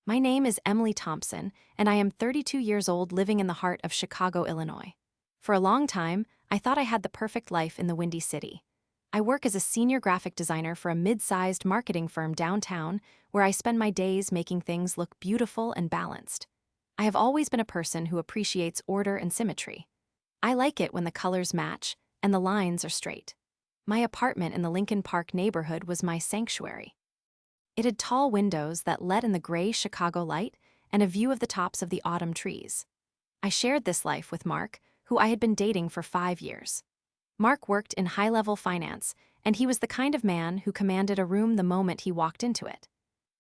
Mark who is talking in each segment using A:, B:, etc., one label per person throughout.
A: My name is Emily Thompson, and I am 32 years old living in the heart of Chicago, Illinois. For a long time, I thought I had the perfect life in the Windy City. I work as a senior graphic designer for a mid-sized marketing firm downtown, where I spend my days making things look beautiful and balanced. I have always been a person who appreciates order and symmetry. I like it when the colors match and the lines are straight. My apartment in the Lincoln Park neighborhood was my sanctuary. It had tall windows that let in the gray Chicago light and a view of the tops of the autumn trees. I shared this life with Mark, who I had been dating for 5 years. Mark worked in high-level finance, and he was the kind of man who commanded a room the moment he walked into it.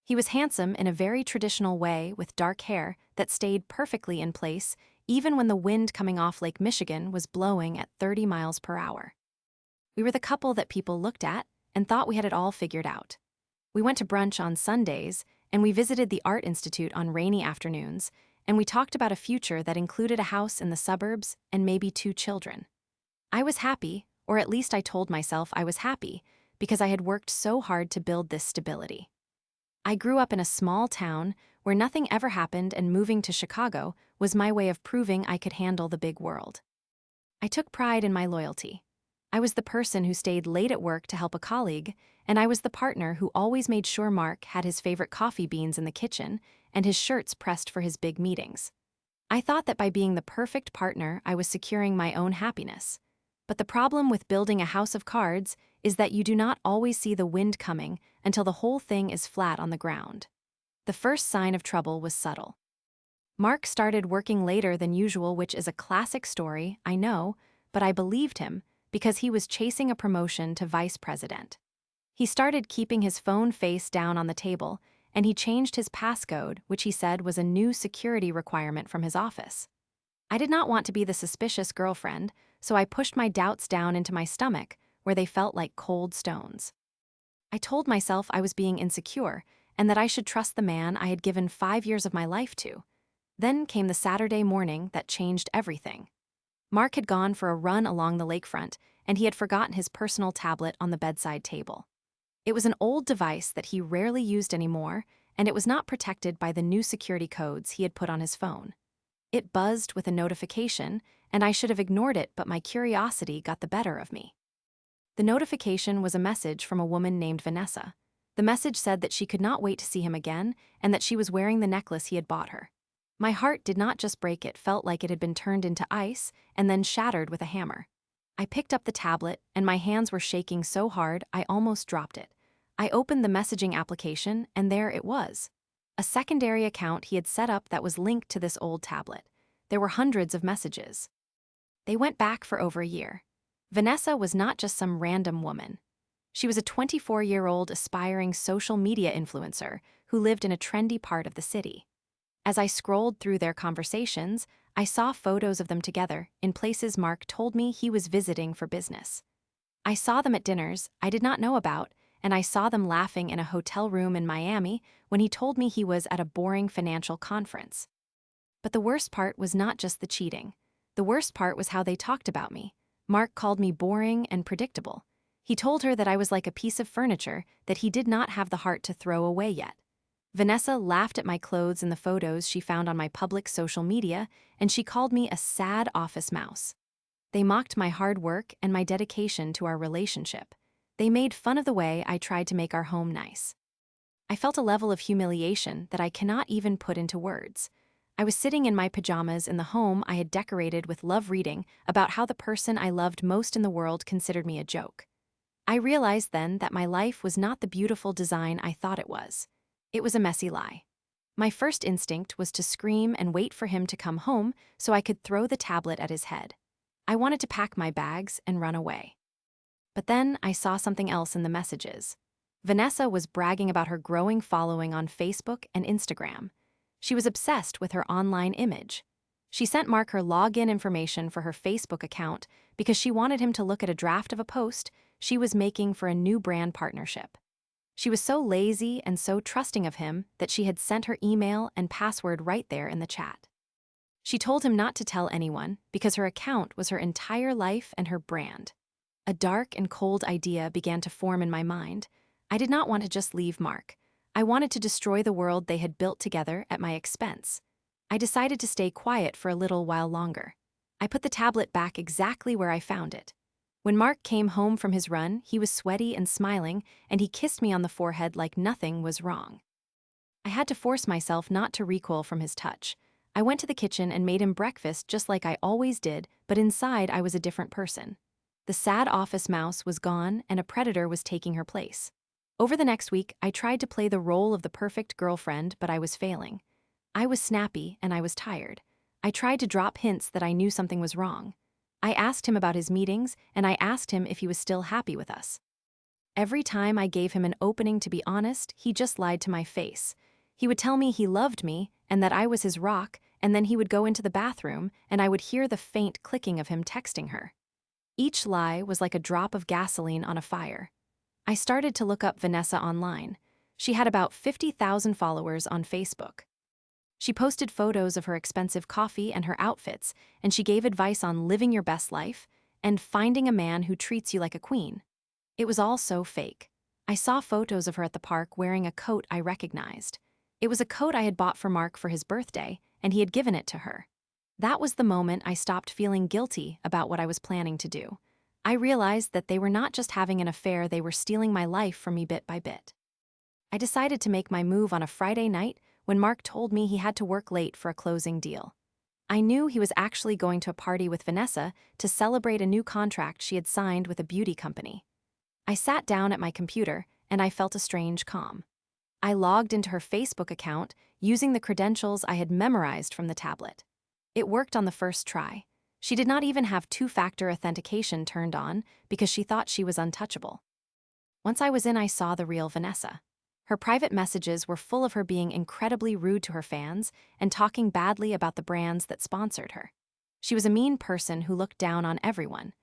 A: He was handsome in a very traditional way with dark hair that stayed perfectly in place even when the wind coming off Lake Michigan was blowing at 30 miles per hour. We were the couple that people looked at and thought we had it all figured out. We went to brunch on Sundays, and we visited the Art Institute on rainy afternoons, and we talked about a future that included a house in the suburbs and maybe 2 children. I was happy, or at least I told myself I was happy, because I had worked so hard to build this stability. I grew up in a small town where nothing ever happened, and moving to Chicago was my way of proving I could handle the big world. I took pride in my loyalty. I was the person who stayed late at work to help a colleague, and I was the partner who always made sure Mark had his favorite coffee beans in the kitchen and his shirts pressed for his big meetings. I thought that by being the perfect partner, I was securing my own happiness. But the problem with building a house of cards is that you do not always see the wind coming until the whole thing is flat on the ground. The first sign of trouble was subtle. Mark started working later than usual, which is a classic story, I know, but I believed him because he was chasing a promotion to vice president. He started keeping his phone face down on the table, and he changed his passcode, which he said was a new security requirement from his office. I did not want to be the suspicious girlfriend, so I pushed my doubts down into my stomach, where they felt like cold stones. I told myself I was being insecure, and that I should trust the man I had given 5 years of my life to. Then came the Saturday morning that changed everything. Mark had gone for a run along the lakefront, and he had forgotten his personal tablet on the bedside table. It was an old device that he rarely used anymore, and it was not protected by the new security codes he had put on his phone. It buzzed with a notification, and I should have ignored it, but my curiosity got the better of me. The notification was a message from a woman named Vanessa. The message said that she could not wait to see him again, and that she was wearing the necklace he had bought her. My heart did not just break, it felt like it had been turned into ice and then shattered with a hammer. I picked up the tablet, and my hands were shaking so hard I almost dropped it. I opened the messaging application, and there it was. A secondary account he had set up that was linked to this old tablet. There were hundreds of messages. They went back for over a year. Vanessa was not just some random woman. She was a 24-year-old aspiring social media influencer who lived in a trendy part of the city. As I scrolled through their conversations, I saw photos of them together in places Mark told me he was visiting for business. I saw them at dinners I did not know about, and I saw them laughing in a hotel room in Miami when he told me he was at a boring financial conference. But the worst part was not just the cheating. The worst part was how they talked about me. Mark called me boring and predictable. He told her that I was like a piece of furniture that he did not have the heart to throw away yet. Vanessa laughed at my clothes in the photos she found on my public social media, and she called me a sad office mouse. They mocked my hard work and my dedication to our relationship. They made fun of the way I tried to make our home nice. I felt a level of humiliation that I cannot even put into words. I was sitting in my pajamas in the home I had decorated with love, reading about how the person I loved most in the world considered me a joke. I realized then that my life was not the beautiful design I thought it was. It was a messy lie. My first instinct was to scream and wait for him to come home so I could throw the tablet at his head. I wanted to pack my bags and run away. But then I saw something else in the messages. Vanessa was bragging about her growing following on Facebook and Instagram. She was obsessed with her online image. She sent Mark her login information for her Facebook account because she wanted him to look at a draft of a post she was making for a new brand partnership. She was so lazy and so trusting of him that she had sent her email and password right there in the chat. She told him not to tell anyone because her account was her entire life and her brand. A dark and cold idea began to form in my mind. I did not want to just leave Mark. I wanted to destroy the world they had built together at my expense. I decided to stay quiet for a little while longer. I put the tablet back exactly where I found it. When Mark came home from his run, he was sweaty and smiling, and he kissed me on the forehead like nothing was wrong. I had to force myself not to recoil from his touch. I went to the kitchen and made him breakfast just like I always did, but inside I was a different person. The sad office mouse was gone and a predator was taking her place. Over the next week, I tried to play the role of the perfect girlfriend, but I was failing. I was snappy and I was tired. I tried to drop hints that I knew something was wrong. I asked him about his meetings, and I asked him if he was still happy with us. Every time I gave him an opening to be honest, he just lied to my face. He would tell me he loved me and that I was his rock, and then he would go into the bathroom and I would hear the faint clicking of him texting her. Each lie was like a drop of gasoline on a fire. I started to look up Vanessa online. She had about 50,000 followers on Facebook. She posted photos of her expensive coffee and her outfits, and she gave advice on living your best life and finding a man who treats you like a queen. It was all so fake. I saw photos of her at the park wearing a coat I recognized. It was a coat I had bought for Mark for his birthday, and he had given it to her. That was the moment I stopped feeling guilty about what I was planning to do. I realized that they were not just having an affair, they were stealing my life from me bit by bit. I decided to make my move on a Friday night when Mark told me he had to work late for a closing deal. I knew he was actually going to a party with Vanessa to celebrate a new contract she had signed with a beauty company. I sat down at my computer and I felt a strange calm. I logged into her Facebook account using the credentials I had memorized from the tablet. It worked on the first try. She did not even have two-factor authentication turned on because she thought she was untouchable. Once I was in, I saw the real Vanessa. Her private messages were full of her being incredibly rude to her fans and talking badly about the brands that sponsored her. She was a mean person who looked down on everyone.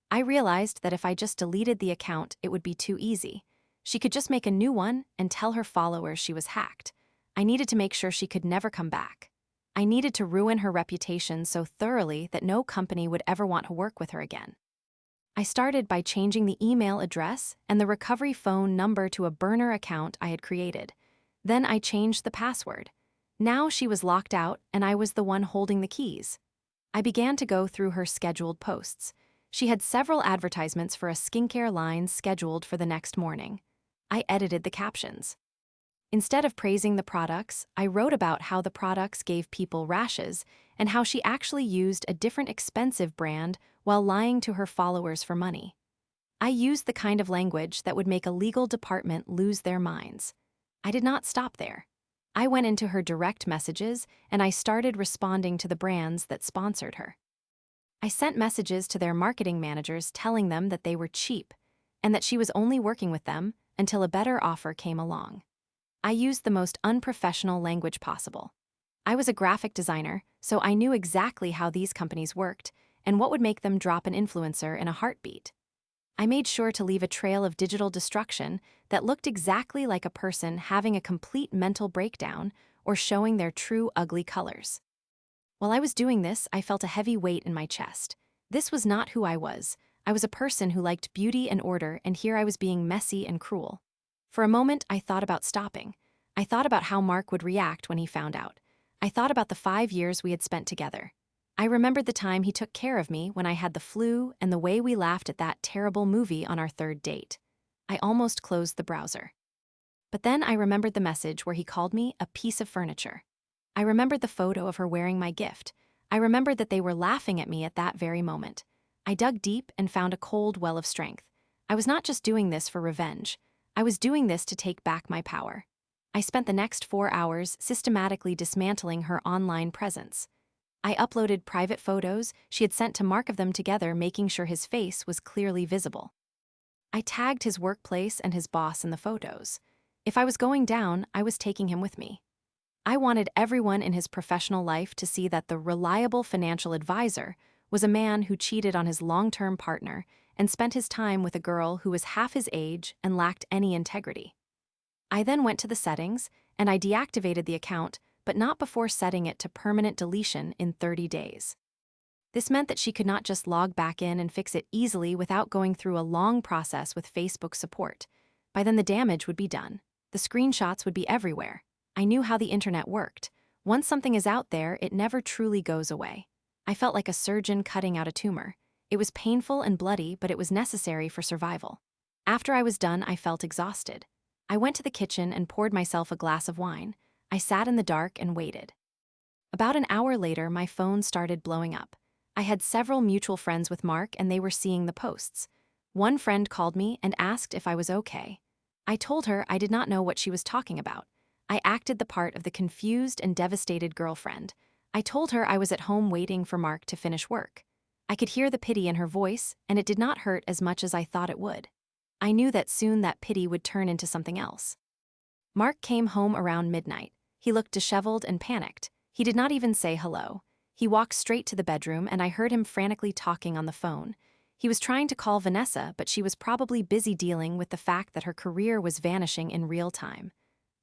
A: I realized that if I just deleted the account, it would be too easy. She could just make a new one and tell her followers she was hacked. I needed to make sure she could never come back. I needed to ruin her reputation so thoroughly that no company would ever want to work with her again. I started by changing the email address and the recovery phone number to a burner account I had created. Then I changed the password. Now she was locked out and I was the one holding the keys. I began to go through her scheduled posts. She had several advertisements for a skincare line scheduled for the next morning. I edited the captions. Instead of praising the products, I wrote about how the products gave people rashes and how she actually used a different expensive brand while lying to her followers for money. I used the kind of language that would make a legal department lose their minds. I did not stop there. I went into her direct messages and I started responding to the brands that sponsored her. I sent messages to their marketing managers telling them that they were cheap and that she was only working with them until a better offer came along. I used the most unprofessional language possible. I was a graphic designer, so I knew exactly how these companies worked and what would make them drop an influencer in a heartbeat. I made sure to leave a trail of digital destruction that looked exactly like a person having a complete mental breakdown or showing their true ugly colors. While I was doing this, I felt a heavy weight in my chest. This was not who I was. I was a person who liked beauty and order, and here I was being messy and cruel. For a moment, I thought about stopping. I thought about how Mark would react when he found out. I thought about the 5 years we had spent together. I remembered the time he took care of me when I had the flu and the way we laughed at that terrible movie on our third date. I almost closed the browser. But then I remembered the message where he called me a piece of furniture. I remembered the photo of her wearing my gift. I remembered that they were laughing at me at that very moment. I dug deep and found a cold well of strength. I was not just doing this for revenge. I was doing this to take back my power. I spent the next 4 hours systematically dismantling her online presence. I uploaded private photos she had sent to Mark of them together, making sure his face was clearly visible. I tagged his workplace and his boss in the photos. If I was going down, I was taking him with me. I wanted everyone in his professional life to see that the reliable financial advisor was a man who cheated on his long-term partner and spent his time with a girl who was half his age and lacked any integrity. I then went to the settings and I deactivated the account, but not before setting it to permanent deletion in 30 days. This meant that she could not just log back in and fix it easily without going through a long process with Facebook support. By then the damage would be done. The screenshots would be everywhere. I knew how the internet worked. Once something is out there, it never truly goes away. I felt like a surgeon cutting out a tumor. It was painful and bloody, but it was necessary for survival. After I was done, I felt exhausted. I went to the kitchen and poured myself a glass of wine. I sat in the dark and waited. About an hour later, my phone started blowing up. I had several mutual friends with Mark, and they were seeing the posts. One friend called me and asked if I was okay. I told her I did not know what she was talking about. I acted the part of the confused and devastated girlfriend. I told her I was at home waiting for Mark to finish work. I could hear the pity in her voice, and it did not hurt as much as I thought it would. I knew that soon that pity would turn into something else. Mark came home around midnight. He looked disheveled and panicked. He did not even say hello. He walked straight to the bedroom, and I heard him frantically talking on the phone. He was trying to call Vanessa, but she was probably busy dealing with the fact that her career was vanishing in real time.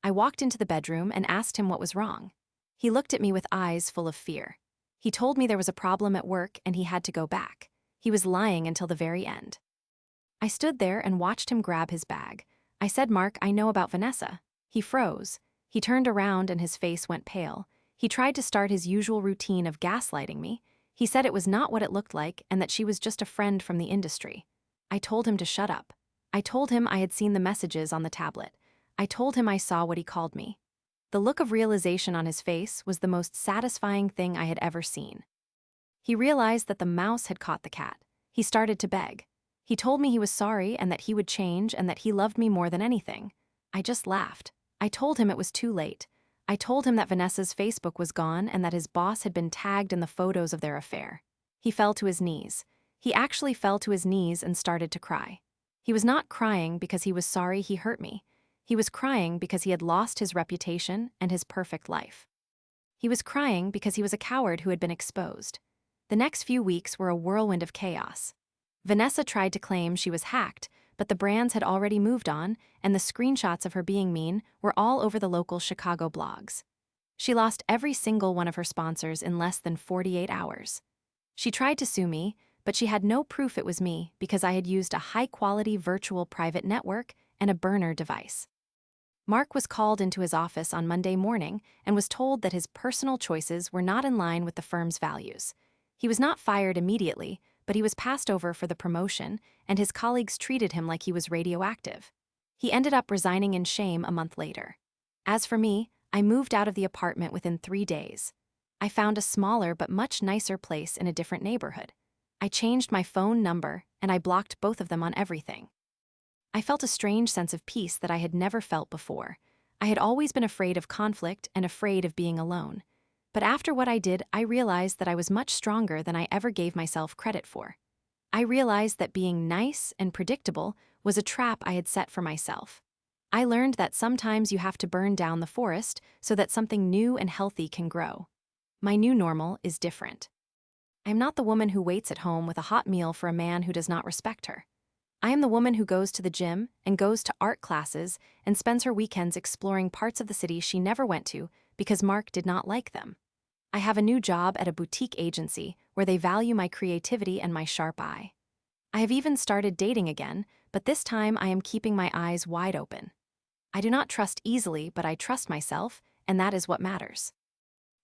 A: I walked into the bedroom and asked him what was wrong. He looked at me with eyes full of fear. He told me there was a problem at work and he had to go back. He was lying until the very end. I stood there and watched him grab his bag. I said, "Mark, I know about Vanessa." He froze. He turned around and his face went pale. He tried to start his usual routine of gaslighting me. He said it was not what it looked like and that she was just a friend from the industry. I told him to shut up. I told him I had seen the messages on the tablet. I told him I saw what he called me. The look of realization on his face was the most satisfying thing I had ever seen. He realized that the mouse had caught the cat. He started to beg. He told me he was sorry and that he would change and that he loved me more than anything. I just laughed. I told him it was too late. I told him that Vanessa's Facebook was gone and that his boss had been tagged in the photos of their affair. He fell to his knees. He actually fell to his knees and started to cry. He was not crying because he was sorry he hurt me. He was crying because he had lost his reputation and his perfect life. He was crying because he was a coward who had been exposed. The next few weeks were a whirlwind of chaos. Vanessa tried to claim she was hacked, but the brands had already moved on, and the screenshots of her being mean were all over the local Chicago blogs. She lost every single one of her sponsors in less than 48 hours. She tried to sue me, but she had no proof it was me because I had used a high-quality virtual private network and a burner device. Mark was called into his office on Monday morning and was told that his personal choices were not in line with the firm's values. He was not fired immediately, but he was passed over for the promotion, and his colleagues treated him like he was radioactive. He ended up resigning in shame a month later. As for me, I moved out of the apartment within 3 days. I found a smaller but much nicer place in a different neighborhood. I changed my phone number, and I blocked both of them on everything. I felt a strange sense of peace that I had never felt before. I had always been afraid of conflict and afraid of being alone. But after what I did, I realized that I was much stronger than I ever gave myself credit for. I realized that being nice and predictable was a trap I had set for myself. I learned that sometimes you have to burn down the forest so that something new and healthy can grow. My new normal is different. I am not the woman who waits at home with a hot meal for a man who does not respect her. I am the woman who goes to the gym and goes to art classes and spends her weekends exploring parts of the city she never went to because Mark did not like them. I have a new job at a boutique agency where they value my creativity and my sharp eye. I have even started dating again, but this time I am keeping my eyes wide open. I do not trust easily, but I trust myself, and that is what matters.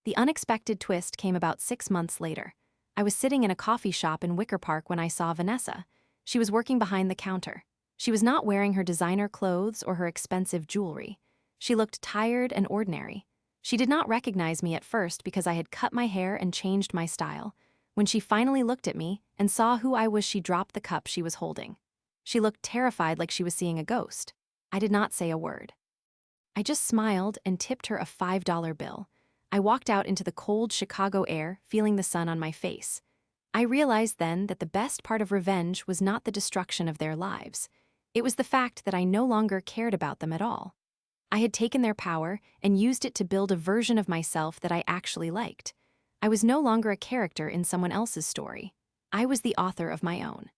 A: The unexpected twist came about 6 months later. I was sitting in a coffee shop in Wicker Park when I saw Vanessa. She was working behind the counter. She was not wearing her designer clothes or her expensive jewelry. She looked tired and ordinary. She did not recognize me at first because I had cut my hair and changed my style. When she finally looked at me and saw who I was, she dropped the cup she was holding. She looked terrified, like she was seeing a ghost. I did not say a word. I just smiled and tipped her a $5 bill. I walked out into the cold Chicago air, feeling the sun on my face. I realized then that the best part of revenge was not the destruction of their lives. It was the fact that I no longer cared about them at all. I had taken their power and used it to build a version of myself that I actually liked. I was no longer a character in someone else's story. I was the author of my own.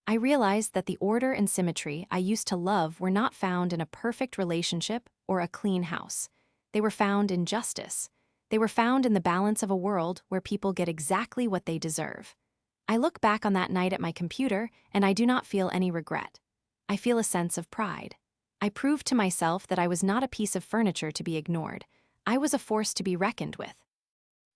A: I realized that the order and symmetry I used to love were not found in a perfect relationship or a clean house. They were found in justice. They were found in the balance of a world where people get exactly what they deserve. I look back on that night at my computer and I do not feel any regret. I feel a sense of pride. I proved to myself that I was not a piece of furniture to be ignored. I was a force to be reckoned with.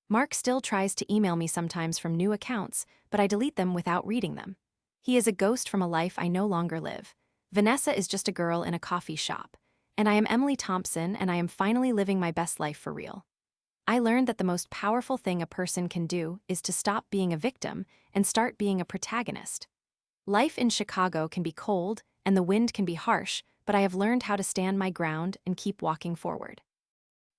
A: Mark still tries to email me sometimes from new accounts, but I delete them without reading them. He is a ghost from a life I no longer live. Vanessa is just a girl in a coffee shop. And I am Emily Thompson, and I am finally living my best life for real. I learned that the most powerful thing a person can do is to stop being a victim and start being a protagonist. Life in Chicago can be cold, and the wind can be harsh, but I have learned how to stand my ground and keep walking forward.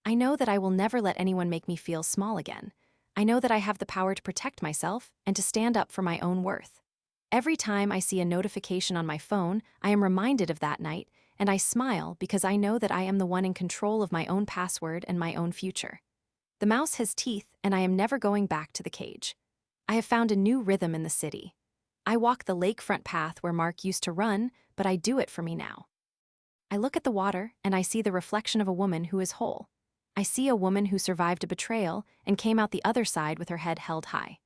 A: I know that I will never let anyone make me feel small again. I know that I have the power to protect myself and to stand up for my own worth. Every time I see a notification on my phone, I am reminded of that night, and I smile because I know that I am the one in control of my own password and my own future. The mouse has teeth, and I am never going back to the cage. I have found a new rhythm in the city. I walk the lakefront path where Mark used to run, but I do it for me now. I look at the water, and I see the reflection of a woman who is whole. I see a woman who survived a betrayal and came out the other side with her head held high.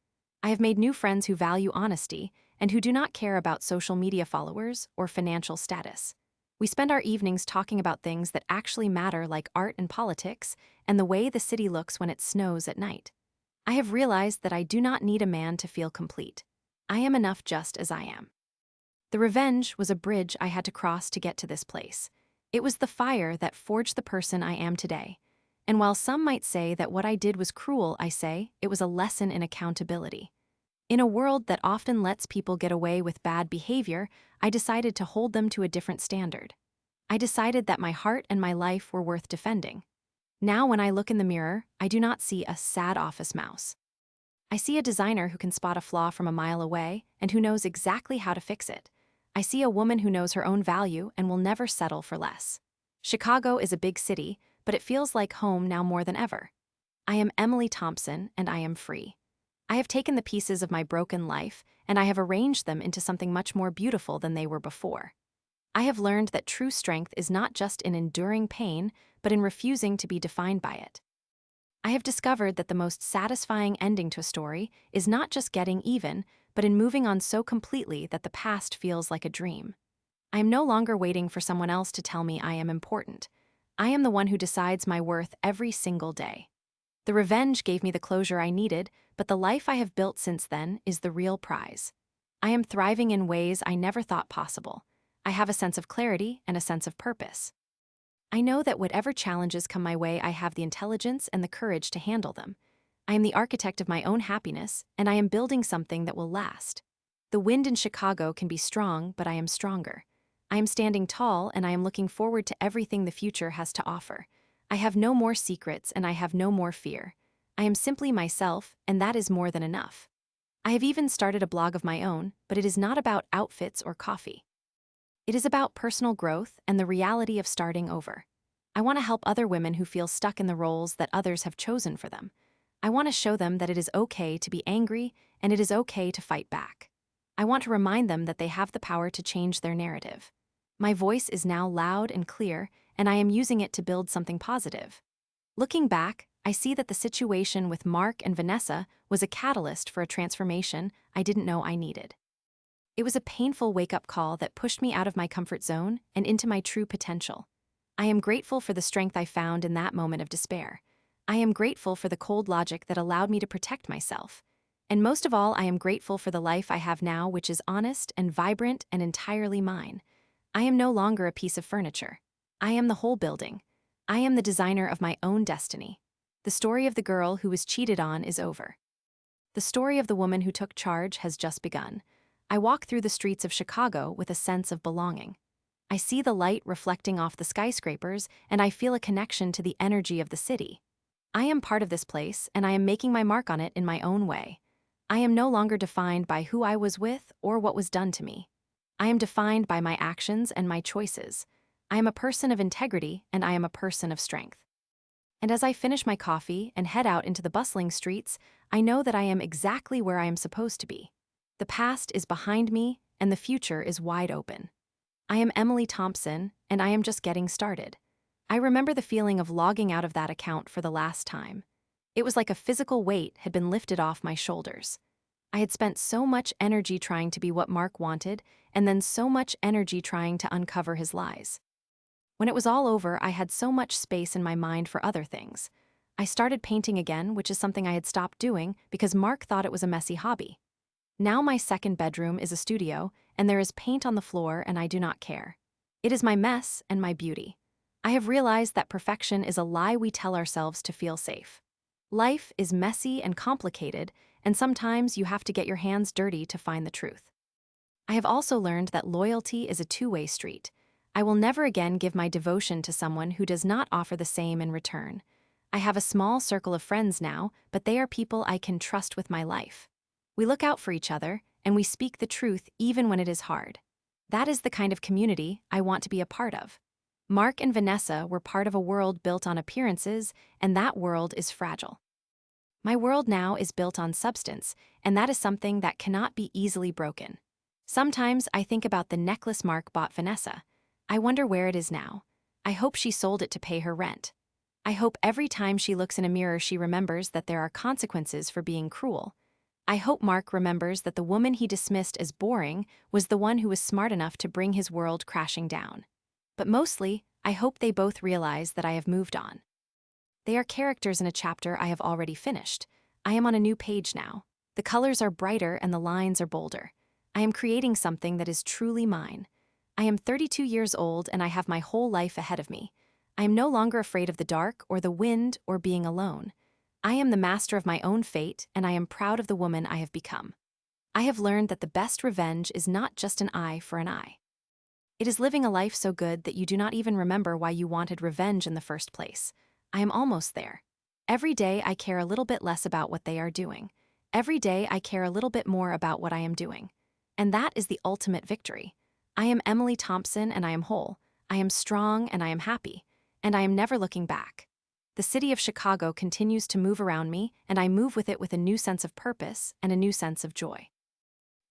A: I have made new friends who value honesty and who do not care about social media followers or financial status. We spend our evenings talking about things that actually matter, like art and politics, and the way the city looks when it snows at night. I have realized that I do not need a man to feel complete. I am enough just as I am. The revenge was a bridge I had to cross to get to this place. It was the fire that forged the person I am today. And while some might say that what I did was cruel, I say it was a lesson in accountability. In a world that often lets people get away with bad behavior, I decided to hold them to a different standard. I decided that my heart and my life were worth defending. Now when I look in the mirror, I do not see a sad office mouse. I see a designer who can spot a flaw from a mile away and who knows exactly how to fix it. I see a woman who knows her own value and will never settle for less. Chicago is a big city, but it feels like home now more than ever. I am Emily Thompson, and I am free. I have taken the pieces of my broken life, and I have arranged them into something much more beautiful than they were before. I have learned that true strength is not just in enduring pain, but in refusing to be defined by it. I have discovered that the most satisfying ending to a story is not just getting even, but in moving on so completely that the past feels like a dream. I am no longer waiting for someone else to tell me I am important. I am the one who decides my worth every single day. The revenge gave me the closure I needed, but the life I have built since then is the real prize. I am thriving in ways I never thought possible. I have a sense of clarity and a sense of purpose. I know that whatever challenges come my way, I have the intelligence and the courage to handle them. I am the architect of my own happiness, and I am building something that will last. The wind in Chicago can be strong, but I am stronger. I am standing tall, and I am looking forward to everything the future has to offer. I have no more secrets, and I have no more fear. I am simply myself, and that is more than enough. I have even started a blog of my own, but it is not about outfits or coffee. It is about personal growth and the reality of starting over. I want to help other women who feel stuck in the roles that others have chosen for them. I want to show them that it is okay to be angry, and it is okay to fight back. I want to remind them that they have the power to change their narrative. My voice is now loud and clear, and I am using it to build something positive. Looking back, I see that the situation with Mark and Vanessa was a catalyst for a transformation I didn't know I needed. It was a painful wake-up call that pushed me out of my comfort zone and into my true potential. I am grateful for the strength I found in that moment of despair. I am grateful for the cold logic that allowed me to protect myself. And most of all, I am grateful for the life I have now, which is honest and vibrant and entirely mine. I am no longer a piece of furniture. I am the whole building. I am the designer of my own destiny. The story of the girl who was cheated on is over. The story of the woman who took charge has just begun. I walk through the streets of Chicago with a sense of belonging. I see the light reflecting off the skyscrapers, and I feel a connection to the energy of the city. I am part of this place, and I am making my mark on it in my own way. I am no longer defined by who I was with or what was done to me. I am defined by my actions and my choices. I am a person of integrity, and I am a person of strength. And as I finish my coffee and head out into the bustling streets, I know that I am exactly where I am supposed to be. The past is behind me, and the future is wide open. I am Emily Thompson, and I am just getting started. I remember the feeling of logging out of that account for the last time. It was like a physical weight had been lifted off my shoulders. I had spent so much energy trying to be what Mark wanted, and then so much energy trying to uncover his lies. When it was all over, I had so much space in my mind for other things. I started painting again, which is something I had stopped doing because Mark thought it was a messy hobby. Now my second bedroom is a studio, and there is paint on the floor, and I do not care. It is my mess and my beauty. I have realized that perfection is a lie we tell ourselves to feel safe. Life is messy and complicated, and sometimes you have to get your hands dirty to find the truth. I have also learned that loyalty is a two-way street. I will never again give my devotion to someone who does not offer the same in return. I have a small circle of friends now, but they are people I can trust with my life. We look out for each other, and we speak the truth even when it is hard. That is the kind of community I want to be a part of. Mark and Vanessa were part of a world built on appearances, and that world is fragile. My world now is built on substance, and that is something that cannot be easily broken. Sometimes I think about the necklace Mark bought Vanessa. I wonder where it is now. I hope she sold it to pay her rent. I hope every time she looks in a mirror she remembers that there are consequences for being cruel. I hope Mark remembers that the woman he dismissed as boring was the one who was smart enough to bring his world crashing down. But mostly, I hope they both realize that I have moved on. They are characters in a chapter I have already finished. I am on a new page now. The colors are brighter and the lines are bolder. I am creating something that is truly mine. I am 32 years old and I have my whole life ahead of me. I am no longer afraid of the dark or the wind or being alone. I am the master of my own fate, and I am proud of the woman I have become. I have learned that the best revenge is not just an eye for an eye. It is living a life so good that you do not even remember why you wanted revenge in the first place. I am almost there. Every day I care a little bit less about what they are doing. Every day I care a little bit more about what I am doing. And that is the ultimate victory. I am Emily Thompson and I am whole. I am strong and I am happy. And I am never looking back. The city of Chicago continues to move around me, and I move with it with a new sense of purpose and a new sense of joy.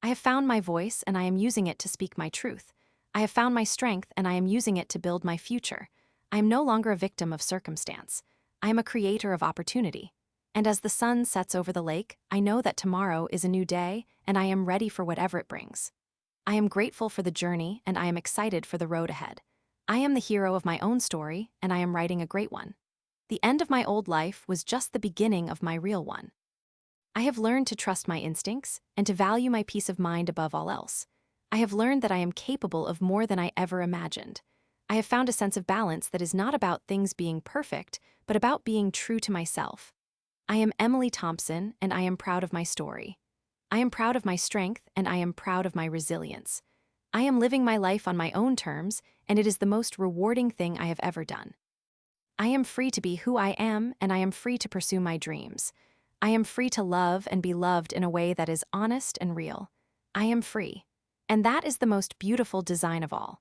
A: I have found my voice, and I am using it to speak my truth. I have found my strength, and I am using it to build my future. I am no longer a victim of circumstance. I am a creator of opportunity. And as the sun sets over the lake, I know that tomorrow is a new day, and I am ready for whatever it brings. I am grateful for the journey, and I am excited for the road ahead. I am the hero of my own story, and I am writing a great one. The end of my old life was just the beginning of my real one. I have learned to trust my instincts and to value my peace of mind above all else. I have learned that I am capable of more than I ever imagined. I have found a sense of balance that is not about things being perfect, but about being true to myself. I am Emily Thompson, and I am proud of my story. I am proud of my strength, and I am proud of my resilience. I am living my life on my own terms, and it is the most rewarding thing I have ever done. I am free to be who I am, and I am free to pursue my dreams. I am free to love and be loved in a way that is honest and real. I am free. And that is the most beautiful design of all.